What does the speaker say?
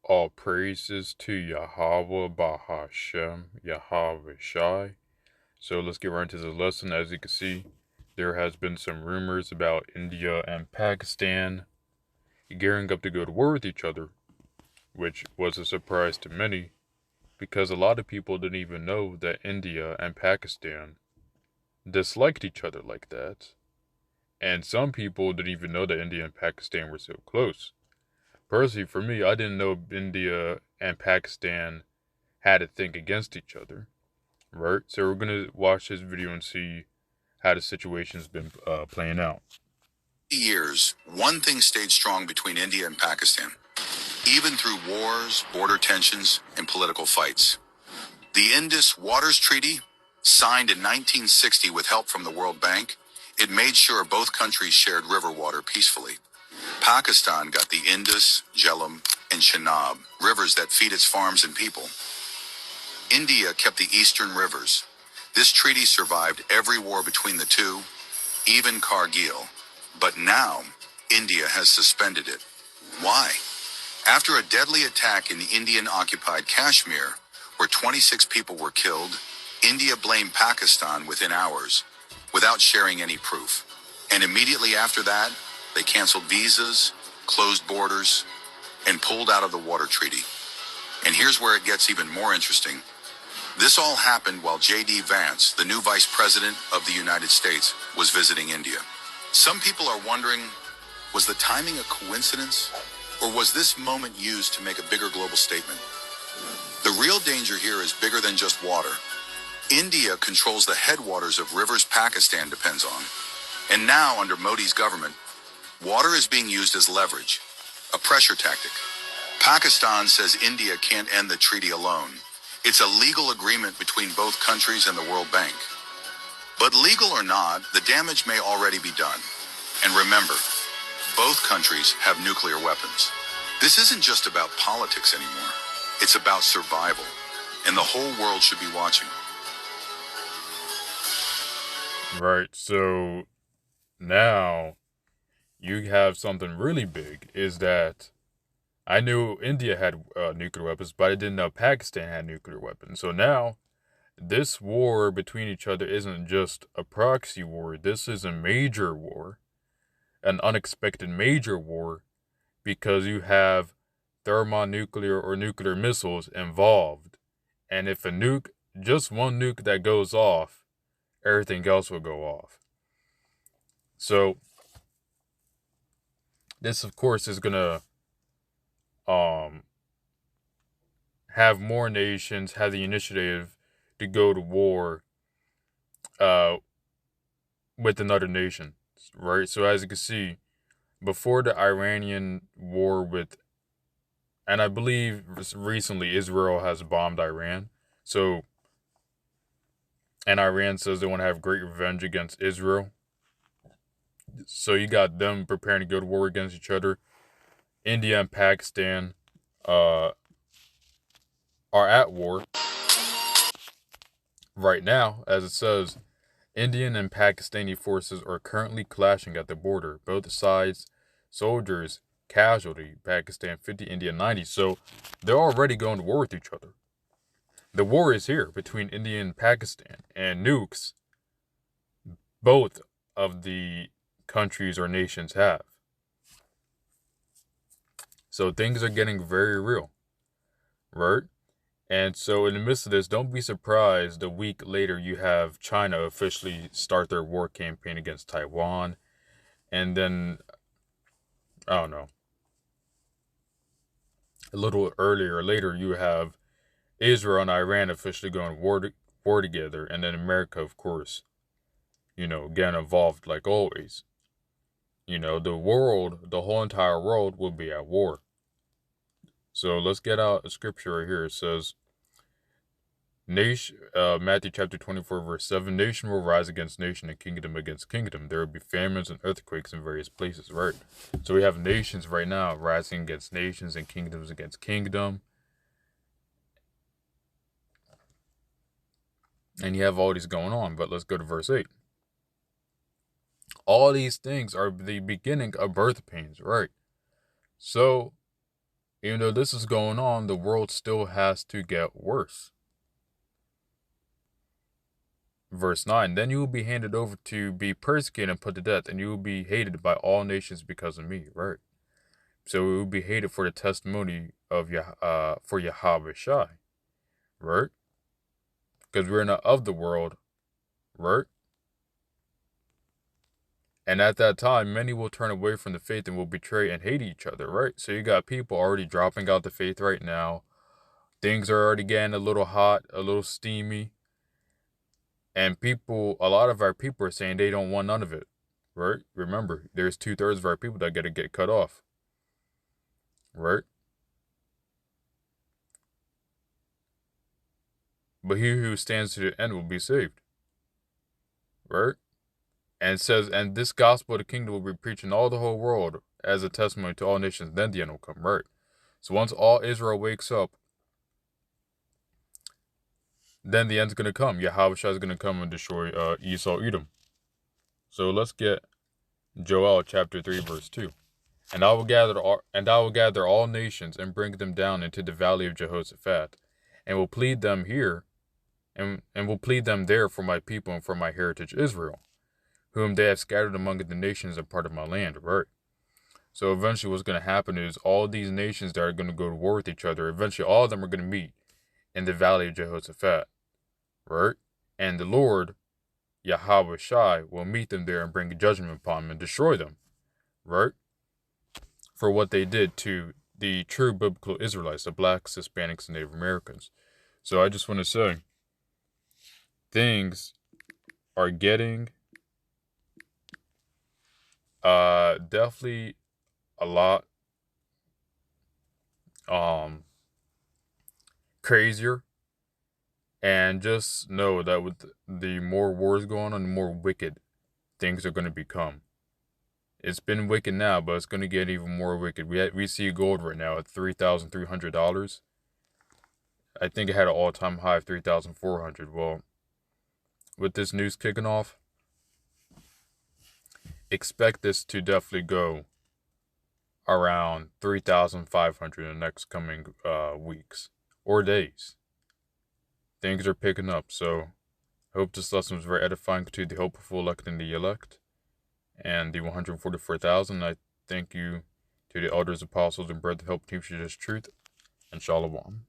All praises to Yahweh Bahashem, Yahweh Shai. So let's get right into the lesson. As you can see, there has been some rumors about India and Pakistan gearing up to go to war with each other, which was a surprise to many because a lot of people didn't even know that India and Pakistan disliked each other like that. And some people didn't even know that India and Pakistan were so close. Personally, for me, I didn't know India and Pakistan had a thing against each other, right? So we're gonna watch this video and see how the situation's been playing out. Years, one thing stayed strong between India and Pakistan, even through wars, border tensions, and political fights. The Indus Waters Treaty, signed in 1960 with help from the World Bank, it made sure both countries shared river water peacefully. Pakistan got the Indus, Jhelum, and Chenab, rivers that feed its farms and people. India kept the eastern rivers. This treaty survived every war between the two, even Kargil. But now, India has suspended it. Why? After a deadly attack in the Indian-occupied Kashmir, where 26 people were killed, India blamed Pakistan within hours, without sharing any proof. And immediately after that, they canceled visas, closed borders, and pulled out of the water treaty. And here's where it gets even more interesting. This all happened while J.D. Vance, the new Vice President of the United States, was visiting India. Some people are wondering, was the timing a coincidence? Or was this moment used to make a bigger global statement? The real danger here is bigger than just water. India controls the headwaters of rivers Pakistan depends on. And now, under Modi's government, water is being used as leverage, a pressure tactic. Pakistan says India can't end the treaty alone. It's a legal agreement between both countries and the World Bank. But legal or not, the damage may already be done. And remember, both countries have nuclear weapons. This isn't just about politics anymore. It's about survival. And the whole world should be watching. Right, so now you have something really big, is that I knew India had nuclear weapons, but I didn't know Pakistan had nuclear weapons. So now, this war between each other isn't just a proxy war, this is a major war, an unexpected major war, because you have thermonuclear or nuclear missiles involved. And if a nuke, just one nuke that goes off, everything else will go off. So, this of course is gonna have more nations have the initiative to go to war uh with another nation, right? So as you can see, before the Iranian war with, and I believe recently Israel has bombed Iran. So, and Iran says they want to have great revenge against Israel. So you got them preparing to go to war against each other. India and Pakistan uh, are at war right now. As it says, Indian and Pakistani forces are currently clashing at the border. Both sides, soldiers, casualty, Pakistan 50, India 90. So they're already going to war with each other. The war is here between India and Pakistan, and nukes both of the countries or nations have. So things are getting very real, right? And so in the midst of this, don't be surprised a week later you have China officially start their war campaign against Taiwan. And then, I don't know, a little earlier or later you have Israel and Iran officially going to war together. And then America, of course, getting involved like always. The world, the whole entire world will be at war. So let's get out a scripture right here. It says, Matthew chapter 24, verse 7, nation will rise against nation and kingdom against kingdom. There will be famines and earthquakes in various places, right? So we have nations right now rising against nations and kingdoms against kingdom. And you have all these going on, but let's go to verse 8. All these things are the beginning of birth pains, right? So Even though this is going on, the world still has to get worse. Verse 9, then you will be handed over to be persecuted and put to death, and you will be hated by all nations because of me, right? So we will be hated for the testimony of for Yahweh Shai, right? Because we're not of the world, right? And at that time, many will turn away from the faith and will betray and hate each other, right? So you got people already dropping out the faith right now. Things are already getting a little hot, a little steamy. And people, a lot of our people are saying they don't want none of it, right? Remember, there's 2/3 of our people that gotta get cut off, right? But he who stands to the end will be saved, right? And it says, and this gospel of the kingdom will be preached in all the whole world as a testimony to all nations, then the end will come, right? So once all Israel wakes up, then the end's going to come. Yahweh Shai is going to come and destroy Esau, Edom. So let's get Joel chapter 3, verse 2. And I will gather all nations and bring them down into the valley of Jehoshaphat, and will plead them here, and will plead them there for my people and for my heritage Israel, whom they have scattered among the nations and part of my land, right? So eventually what's going to happen is all these nations that are going to go to war with each other, eventually all of them are going to meet in the valley of Jehoshaphat, right? And the Lord, Yahweh Shai, will meet them there and bring judgment upon them and destroy them, right? For what they did to the true biblical Israelites, the blacks, Hispanics, and Native Americans. So I just want to say, things are getting definitely a lot crazier, and just know that with the more wars going on, the more wicked things are going to become. It's been wicked now, but it's going to get even more wicked. We see gold right now at $3,300. I think it had an all-time high of $3,400. Well, with this news kicking off, expect this to definitely go around 3,500 in the next coming weeks or days. Things are picking up, so I hope this lesson was very edifying to the hopeful elect and the elect, and the 144,000. I thank you to the elders, apostles, and brethren help teach you this truth, and shalom.